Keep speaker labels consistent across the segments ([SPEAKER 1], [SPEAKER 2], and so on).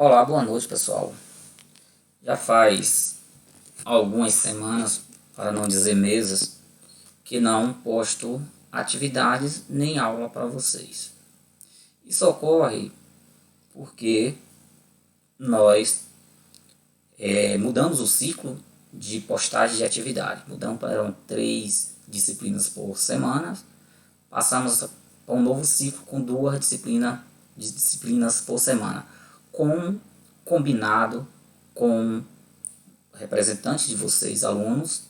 [SPEAKER 1] Olá, boa noite, pessoal. Já faz algumas semanas, para não dizer meses, que não posto atividades nem aula para vocês. Isso ocorre porque nós mudamos o ciclo de postagem de atividade. Mudamos para 3 disciplinas por semana, passamos para um novo ciclo com 2 disciplinas por semana, combinado com representantes de vocês, alunos,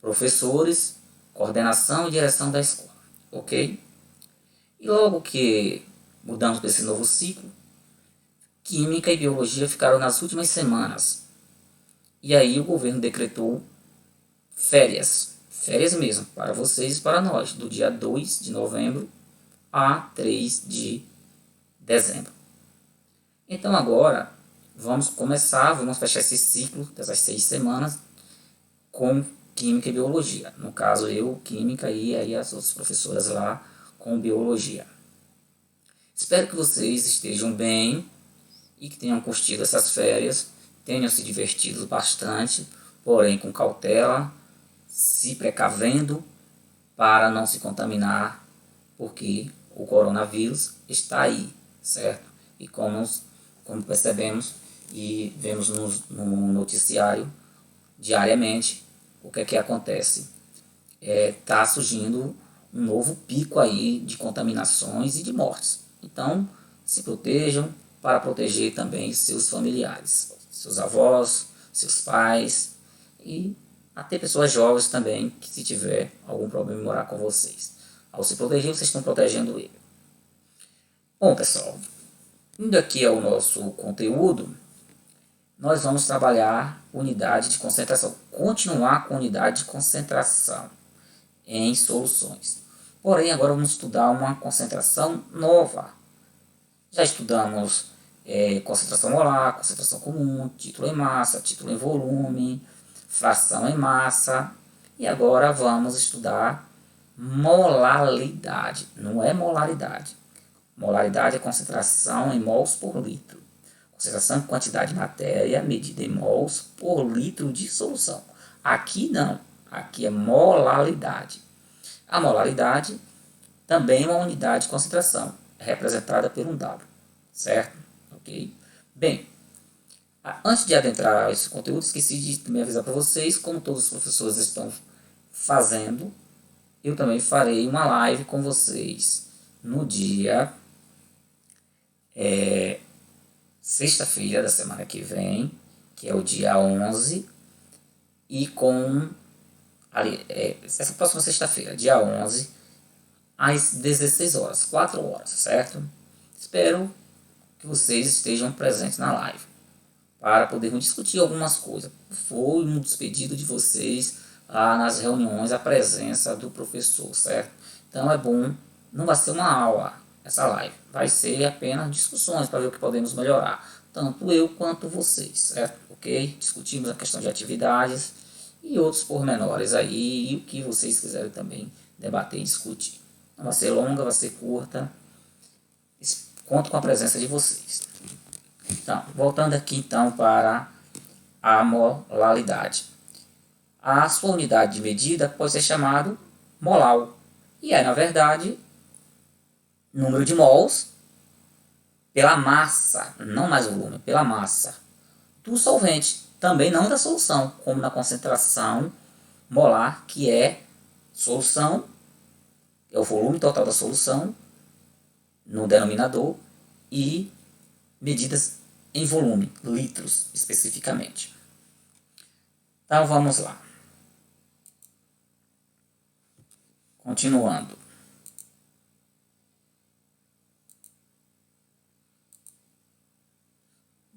[SPEAKER 1] professores, coordenação e direção da escola, ok? E logo que mudamos para esse novo ciclo, Química e Biologia ficaram nas últimas semanas. E aí o governo decretou férias mesmo, para vocês e para nós, do dia 2 de novembro a 3 de dezembro. Então agora vamos fechar esse ciclo dessas 6 semanas com Química e Biologia. No caso eu, Química, e aí as outras professoras lá com Biologia. Espero que vocês estejam bem e que tenham curtido essas férias, tenham se divertido bastante, porém com cautela, se precavendo para não se contaminar, porque o coronavírus está aí, certo? E como percebemos e vemos no noticiário diariamente, o que é que acontece? Está surgindo um novo pico aí de contaminações e de mortes. Então, se protejam para proteger também seus familiares, seus avós, seus pais e até pessoas jovens também, que se tiver algum problema em morar com vocês. Ao se proteger, vocês estão protegendo ele. Bom, pessoal, indo aqui ao nosso conteúdo, nós vamos trabalhar unidade de concentração, continuar com unidade de concentração em soluções. Porém, agora vamos estudar uma concentração nova. Já estudamos concentração molar, concentração comum, título em massa, título em volume, fração em massa. E agora vamos estudar molaridade. Não é molaridade. Molaridade é concentração em mols por litro. Concentração em quantidade de matéria medida em mols por litro de solução. Aqui não. Aqui é molaridade. A molaridade também é uma unidade de concentração, representada por um W, certo? Ok? Bem, antes de adentrar esse conteúdo, esqueci de também avisar para vocês, como todos os professores estão fazendo, eu também farei uma live com vocês no dia sexta-feira da semana que vem, que é o dia 11, e com essa próxima sexta-feira, dia 11, às 16 horas, 4 horas, certo? Espero que vocês estejam presentes na live para podermos discutir algumas coisas. Foi um dos pedidos de vocês lá nas reuniões, a presença do professor, certo? Então é bom, não vai ser uma aula essa live, vai ser apenas discussões para ver o que podemos melhorar, tanto eu quanto vocês, certo? Ok? Discutimos a questão de atividades e outros pormenores aí, e o que vocês quiserem também debater e discutir. Não vai ser longa, vai ser curta. Conto com a presença de vocês. Então, voltando aqui então para a molaridade. A sua unidade de medida pode ser chamado molal. E é, na verdade, número de mols pela massa, não mais volume, pela massa do solvente. Também não da solução, como na concentração molar, que é solução, é o volume total da solução no denominador e medidas em volume, litros especificamente. Então vamos lá. Continuando.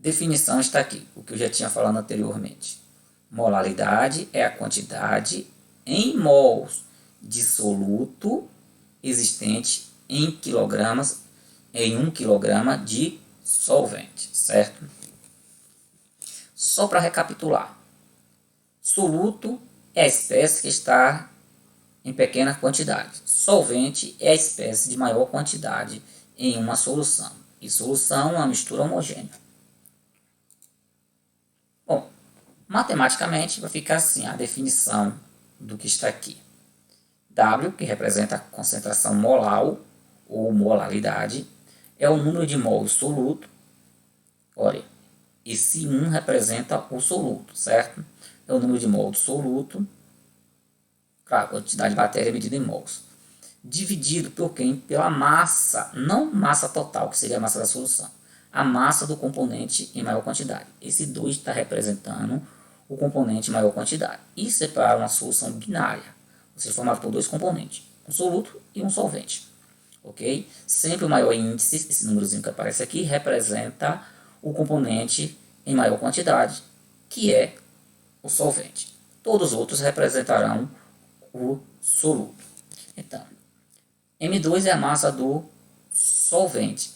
[SPEAKER 1] Definição está aqui, o que eu já tinha falado anteriormente. Molaridade é a quantidade em mols de soluto existente em quilogramas em 1 kg de solvente, certo? Só para recapitular. Soluto é a espécie que está em pequena quantidade. Solvente é a espécie de maior quantidade em uma solução. E solução é uma mistura homogênea. matematicamente vai ficar assim a definição do que está aqui. W, que representa a concentração molar ou molaridade, é o número de mols soluto. Olha, esse 1 representa o soluto, certo? É o número de mols soluto, claro, a quantidade de matéria medida em mols, dividido por quem? Pela massa, não massa total, que seria a massa da solução, a massa do componente em maior quantidade. Esse 2 está representando o componente em maior quantidade. Isso é para uma solução binária, ou seja, formada por dois componentes, um soluto e um solvente. Ok? Sempre o maior índice, esse númerozinho que aparece aqui, representa o componente em maior quantidade, que é o solvente. Todos os outros representarão o soluto. Então, M2 é a massa do solvente,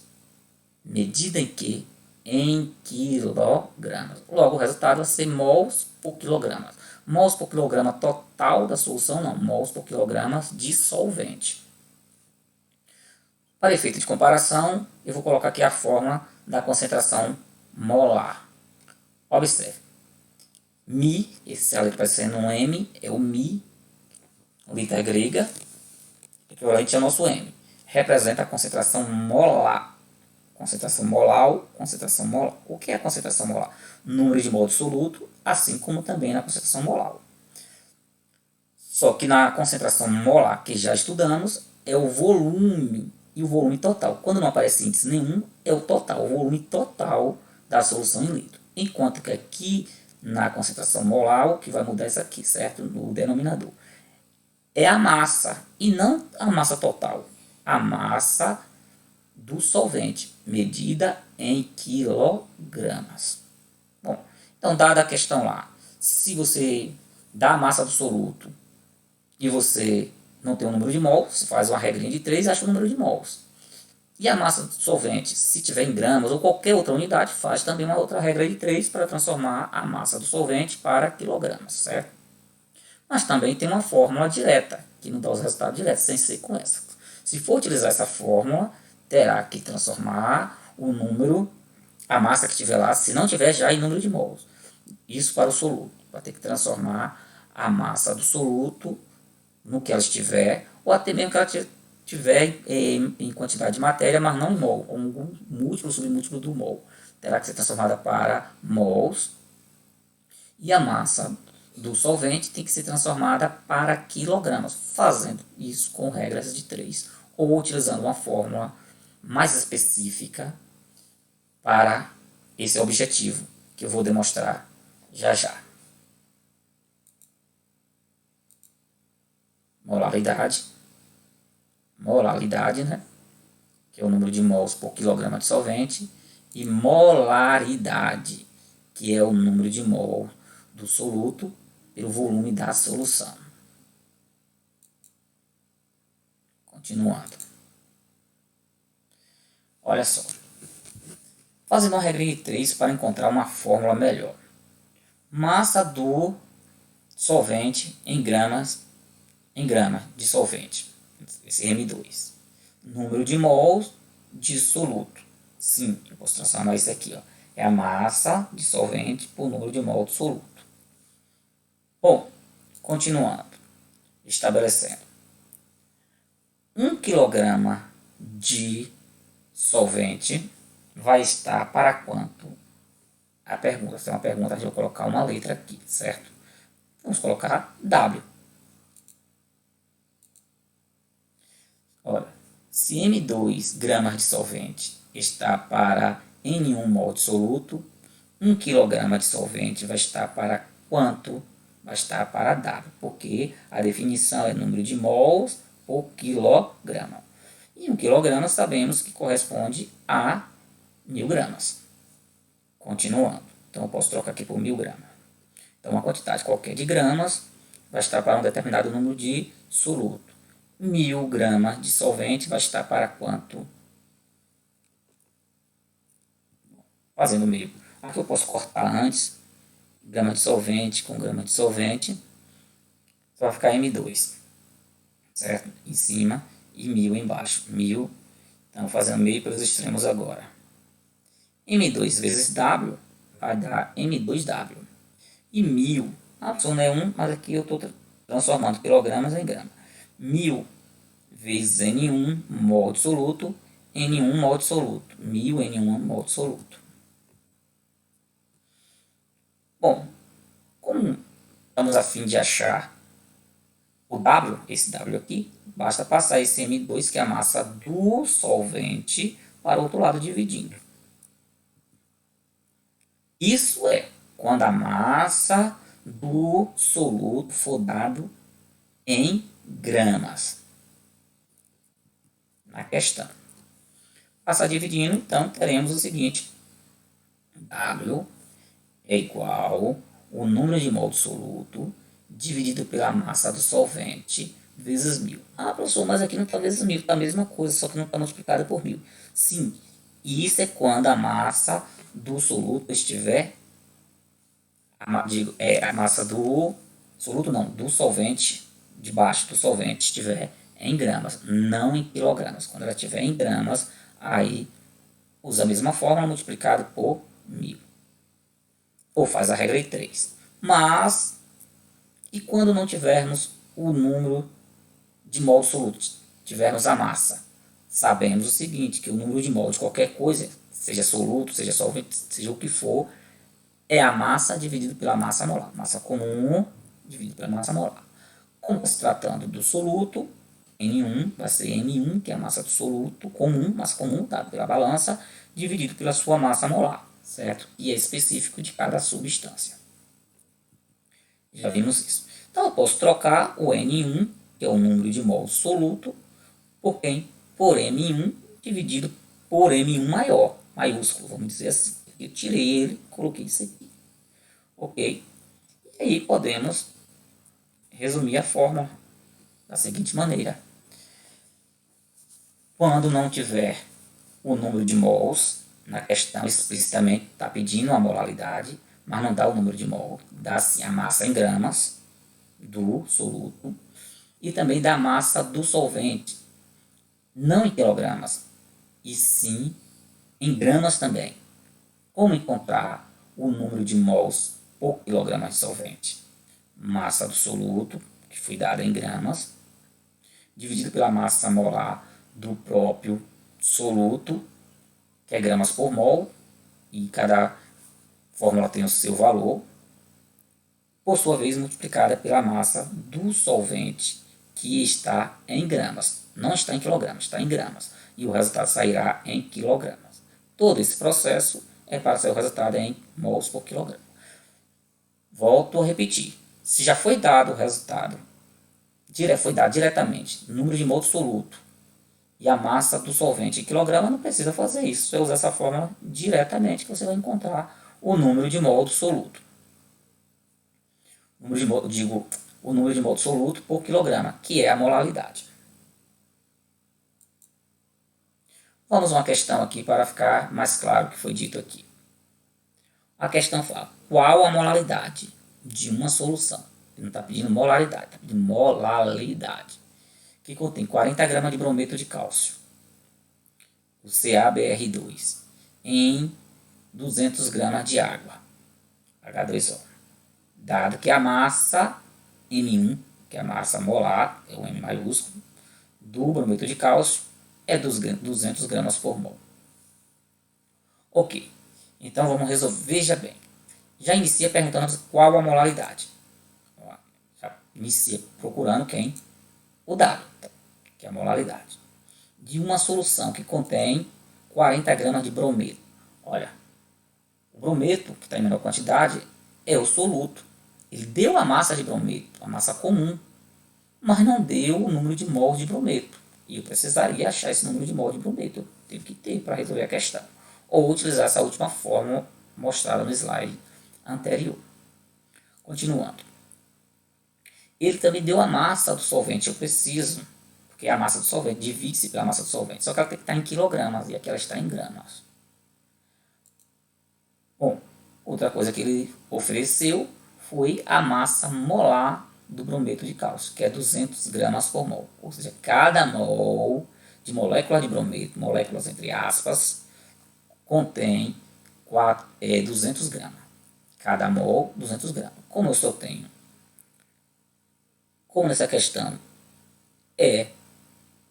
[SPEAKER 1] medida em que? Em quilogramas. Logo, o resultado vai ser mols por quilograma. Mols por quilograma total da solução, não. Mols por quilograma de solvente. Para efeito de comparação, eu vou colocar aqui a fórmula da concentração molar. Observe. Mi, esse ali parecendo um M, é o Mi, letra grega, equivalente ao nosso M. Representa a concentração molar. Concentração molar, concentração molar. O que é a concentração molar? Número de mol dissoluto, assim como também na concentração molar. Só que na concentração molar que já estudamos, é o volume e o volume total. Quando não aparece índice nenhum, é o total, o volume total da solução em litro. Enquanto que aqui na concentração molar, o que vai mudar é isso aqui, certo? No denominador. É a massa, e não a massa total. A massa do solvente, medida em quilogramas. Bom, então dada a questão lá, se você dá a massa do soluto e você não tem o número de mols, você faz uma regrinha de 3 e acha o número de mols. E a massa do solvente, se tiver em gramas ou qualquer outra unidade, faz também uma outra regra de 3 para transformar a massa do solvente para quilogramas, certo? Mas também tem uma fórmula direta, que não dá os resultados diretos, sem ser com essa. Se for utilizar essa fórmula, terá que transformar o número, a massa que tiver lá, se não tiver já em número de mols. Isso para o soluto. Vai ter que transformar a massa do soluto no que ela estiver, ou até mesmo que ela tiver em quantidade de matéria, mas não em mol, ou um múltiplo, submúltiplo do mol. Terá que ser transformada para mols. E a massa do solvente tem que ser transformada para quilogramas, fazendo isso com regras de 3, ou utilizando uma fórmula mais específica para esse objetivo, que eu vou demonstrar já já. Molaridade, né? Que é o número de mols por quilograma de solvente, e molaridade, que é o número de mol do soluto pelo volume da solução. Continuando. Olha só. Fazendo uma regrinha de 3 para encontrar uma fórmula melhor. Massa do solvente em gramas de solvente. Esse M2. Número de mols de soluto. Sim, eu posso transformar isso aqui. Ó. É a massa de solvente por número de mols de soluto. Bom, continuando. Estabelecendo. 1 kg de solvente vai estar para quanto? A pergunta, se é uma pergunta, a gente vai colocar uma letra aqui, certo? Vamos colocar W. Olha, se M2 gramas de solvente está para N1 mol de soluto, 1 kg de solvente vai estar para quanto? Vai estar para W, porque a definição é número de mols por quilograma. E 1 kg sabemos que corresponde a 1000 gramas. Continuando. Então eu posso trocar aqui por 1000 gramas. Então uma quantidade qualquer de gramas vai estar para um determinado número de soluto. 1000 gramas de solvente vai estar para quanto? Fazendo meio. Aqui eu posso cortar antes. Grama de solvente com grama de solvente. Só vai ficar M2. Certo? Em cima e 1000 embaixo. 1000. Então fazendo meio pelos extremos agora. M2 vezes W vai dar M2W. E 1000, professor, não é 1, mas aqui eu estou transformando quilogramas em grama. 1000 vezes N1 mol absoluto, N1 mol absoluto. 1000 N1 mol absoluto. Bom, como estamos a fim de achar o W, esse W aqui, basta passar esse M2, que é a massa do solvente, para o outro lado dividindo. Isso é quando a massa do soluto for dado em gramas na questão. Passar dividindo, então teremos o seguinte: W é igual o número de mol do soluto dividido pela massa do solvente vezes 1000. Professor, mas aqui não está vezes 1000, está a mesma coisa, só que não está multiplicada por 1000. Sim, isso é quando a massa do soluto estiver, a massa do soluto não, do solvente, debaixo do solvente estiver em gramas, não em quilogramas. Quando ela estiver em gramas, aí usa a mesma fórmula multiplicado por 1000. Ou faz a regra de 3. Mas, e quando não tivermos o número de mol absoluto, tivermos a massa? Sabemos o seguinte, que o número de mol de qualquer coisa, seja soluto, seja solvente, seja o que for, é a massa dividido pela massa molar. Massa comum dividido pela massa molar. Como se tratando do soluto, N1 vai ser M1, que é a massa do soluto comum, massa comum, dado pela balança, dividido pela sua massa molar, certo? E é específico de cada substância. Já vimos isso. Então eu posso trocar o N1, que é o número de mol soluto, por quem? Por M1 dividido por M1 maior, maiúsculo, vamos dizer assim. Eu tirei ele, coloquei isso aqui. Ok? E aí podemos resumir a fórmula da seguinte maneira: quando não tiver o número de mols, na questão explicitamente está pedindo a molaridade, mas não dá o número de mol, dá sim a massa em gramas do soluto e também da massa do solvente, não em quilogramas, e sim em gramas também. Como encontrar o número de mols por quilograma de solvente? Massa do soluto, que foi dada em gramas, dividido pela massa molar do próprio soluto, que é gramas por mol, e cada fórmula tem o seu valor, por sua vez multiplicada pela massa do solvente, que está em gramas. Não está em quilogramas, está em gramas. E o resultado sairá em quilogramas. Todo esse processo é para ser o resultado em mols por quilograma. Volto a repetir. Se já foi dado o resultado, foi dado diretamente o número de mol soluto e a massa do solvente em quilograma, não precisa fazer isso. Você usa essa fórmula diretamente que você vai encontrar o número de mol do soluto. O número de mol soluto por quilograma, que é a molaridade. Vamos a uma questão aqui para ficar mais claro o que foi dito aqui. A questão fala: qual a molaridade de uma solução? Ele não está pedindo molaridade, está pedindo molaridade, que contém 40 gramas de brometo de cálcio, o CaBr2, em 200 gramas de água, H2O. Dado que a massa M1, que é a massa molar, é o M maiúsculo, do brometo de cálcio é 200 gramas por mol. Ok, então vamos resolver. Veja bem, já inicia perguntando qual a molaridade. Já inicia procurando quem? O W, que é a molaridade. De uma solução que contém 40 gramas de brometo. Olha, o brometo, que está em menor quantidade, é o soluto. Ele deu a massa de brometo, a massa comum, mas não deu o número de mols de brometo. E eu precisaria achar esse número de mols de brometo. Eu tenho que ter para resolver a questão. Ou utilizar essa última fórmula mostrada no slide anterior. Continuando. Ele também deu a massa do solvente. Eu preciso, porque a massa do solvente divide-se pela massa do solvente. Só que ela tem que estar em quilogramas e aqui ela está em gramas. Bom, outra coisa que ele ofereceu foi a massa molar do brometo de cálcio, que é 200 gramas por mol. Ou seja, cada mol de molécula de brometo, moléculas entre aspas, contém 200 gramas. Cada mol, 200 gramas. Como eu só tenho, como nessa questão é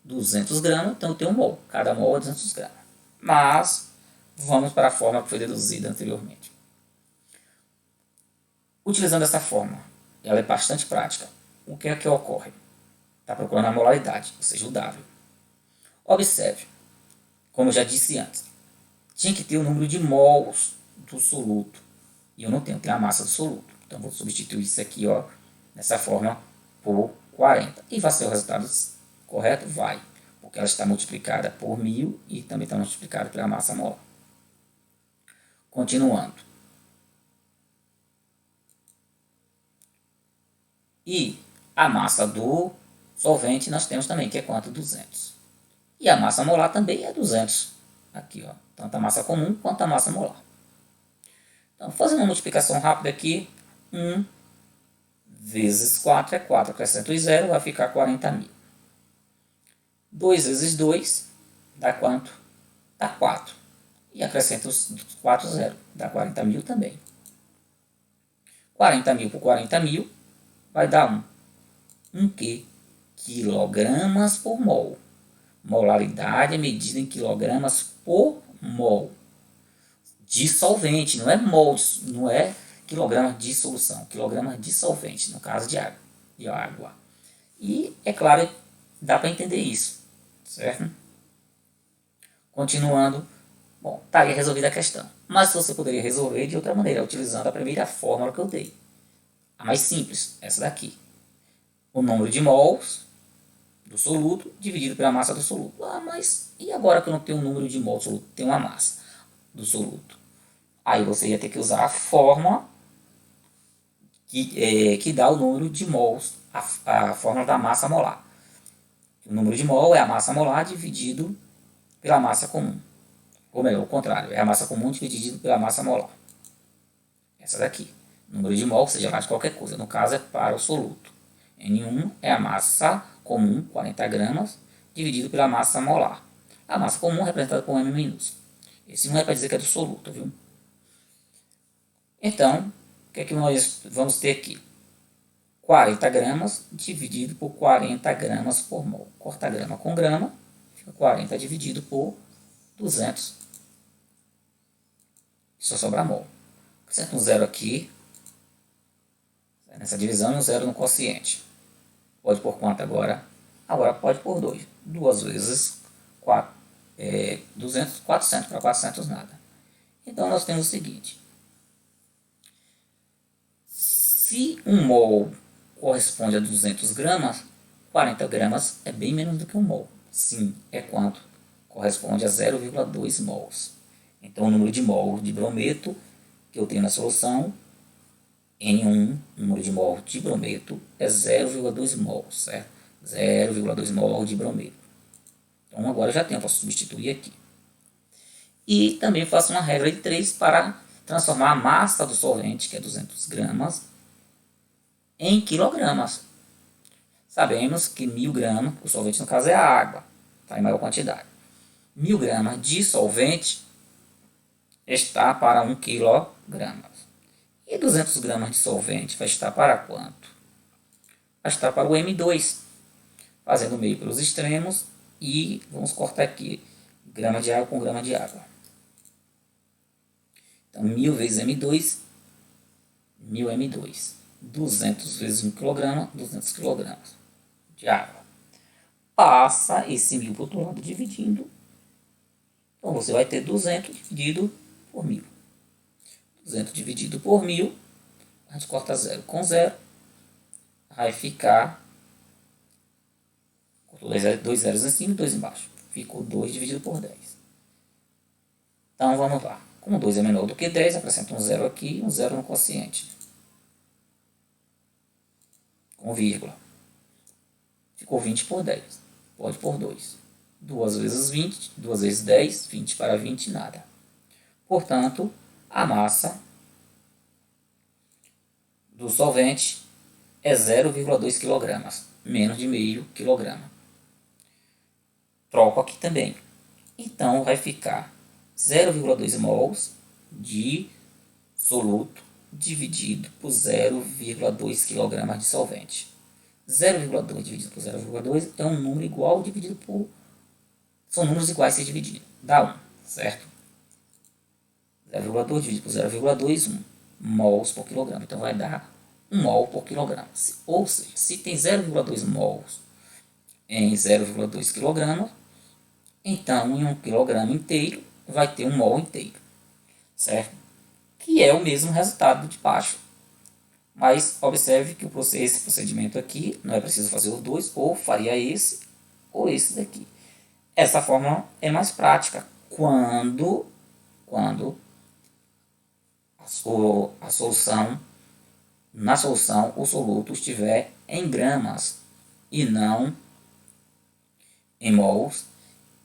[SPEAKER 1] 200 gramas, então eu tenho um mol. Cada mol é 200 gramas. Mas, vamos para a forma que foi deduzida anteriormente. Utilizando essa forma, ela é bastante prática. O que é que ocorre? Está procurando a molaridade, ou seja, o W. Observe, como eu já disse antes, tinha que ter o número de mols do soluto. E eu não tenho a massa do soluto. Então, vou substituir isso aqui, ó, nessa forma, por 40. E vai ser o resultado correto? Vai. Porque ela está multiplicada por 1000 e também está multiplicada pela massa molar. Continuando. E a massa do solvente nós temos também, que é quanto? 200. E a massa molar também é 200. Aqui, ó, tanto a massa comum quanto a massa molar. Então, fazendo uma multiplicação rápida aqui, 1 vezes 4 é 4, acrescento 0, vai ficar 40.000. 2 vezes 2 dá quanto? Dá 4. E acrescento os 4, 0, dá 40.000 também. 40.000 por 40.000 vai dar 1. Que? Quilogramas por mol. Molaridade é medida em quilogramas por mol. De solvente, não é mol, não é quilogramas de solução, quilogramas de solvente, no caso de água. E, é claro, dá para entender isso, certo? Continuando, bom, estaria resolvida a questão. Mas você poderia resolver de outra maneira, utilizando a primeira fórmula que eu dei. A mais simples, essa daqui. O número de mols do soluto dividido pela massa do soluto. Ah, mas e agora que eu não tenho um número de mols do soluto, tenho uma massa do soluto? Aí você ia ter que usar a fórmula que dá o número de mols, a fórmula da massa molar. O número de mol é a massa molar dividido pela massa comum. Ou melhor, o contrário, é a massa comum dividido pela massa molar. Essa daqui. Número de mol, seja lá de qualquer coisa. No caso é para o soluto. N1 é a massa comum, 40 gramas, dividido pela massa molar. A massa comum é representada por M minúsculo. Esse 1 é para dizer que é do soluto, viu? Então, o que é que nós vamos ter aqui? 40 gramas dividido por 40 gramas por mol. Corta grama com grama, fica 40 dividido por 200. Só sobra mol. Acrescenta um zero aqui. Nessa divisão, um zero no quociente. Pode por quanto agora? Agora pode por 2. 2 vezes 4. 200, 400. Para 400 nada. Então, nós temos o seguinte. Se um mol corresponde a 200 gramas, 40 gramas é bem menos do que um mol. Sim, é quanto? Corresponde a 0,2 mols. Então, o número de mol de brometo que eu tenho na solução, N1, o número de mol de brometo, é 0,2 mols, certo? 0,2 mol de brometo. Então, agora eu já tenho, posso substituir aqui. E também faço uma regra de 3 para transformar a massa do solvente, que é 200 gramas, em quilogramas. Sabemos que 1000 gramas, o solvente no caso é a água, está em maior quantidade. 1000 gramas de solvente está para 1 quilograma. E 200 gramas de solvente vai estar para quanto? Vai estar para o M2, fazendo meio pelos extremos e vamos cortar aqui grama de água com grama de água. Então, 1000 vezes M2, 1000 M2. 200 vezes 1 kg, 200 kg de água. Passa esse 1000 para o outro lado dividindo. Então, você vai ter 200 dividido por 1000. 200 dividido por 1000, a gente corta 0 com 0. Vai ficar... Cortou 2 zeros em cima e 2 embaixo. Ficou 2 dividido por 10. Então, vamos lá. Como 2 é menor do que 10, acrescenta um 0 aqui e um 0 no quociente. Com vírgula. Ficou 20 por 10. Pode por 2. 2 vezes 20, 2 vezes 10, 20 para 20, nada. Portanto, a massa do solvente é 0,2 kg, menos de meio quilograma. Troco aqui também. Então, vai ficar 0,2 mols de soluto dividido por 0,2 kg de solvente. 0,2 dividido por 0,2 é um número igual dividido por... São números iguais a ser dividido. Dá 1, certo? 0,2 dividido por 0,2, 1 mols por quilograma. Então vai dar 1 mol por quilograma. Ou seja, se tem 0,2 mols em 0,2 kg, então em 1 kg inteiro vai ter 1 mol inteiro, certo? Que é o mesmo resultado de baixo. Mas observe que esse procedimento aqui não é preciso fazer os dois, ou faria esse ou esse daqui. Essa fórmula é mais prática quando a solução, na solução o soluto estiver em gramas e não em mols,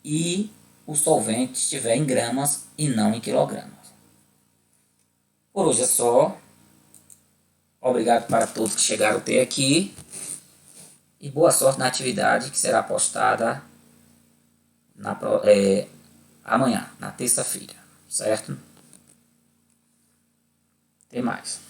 [SPEAKER 1] e o solvente estiver em gramas e não em quilogramas. Por hoje é só. Obrigado para todos que chegaram até aqui e boa sorte na atividade que será postada amanhã, na terça-feira, certo? Até mais.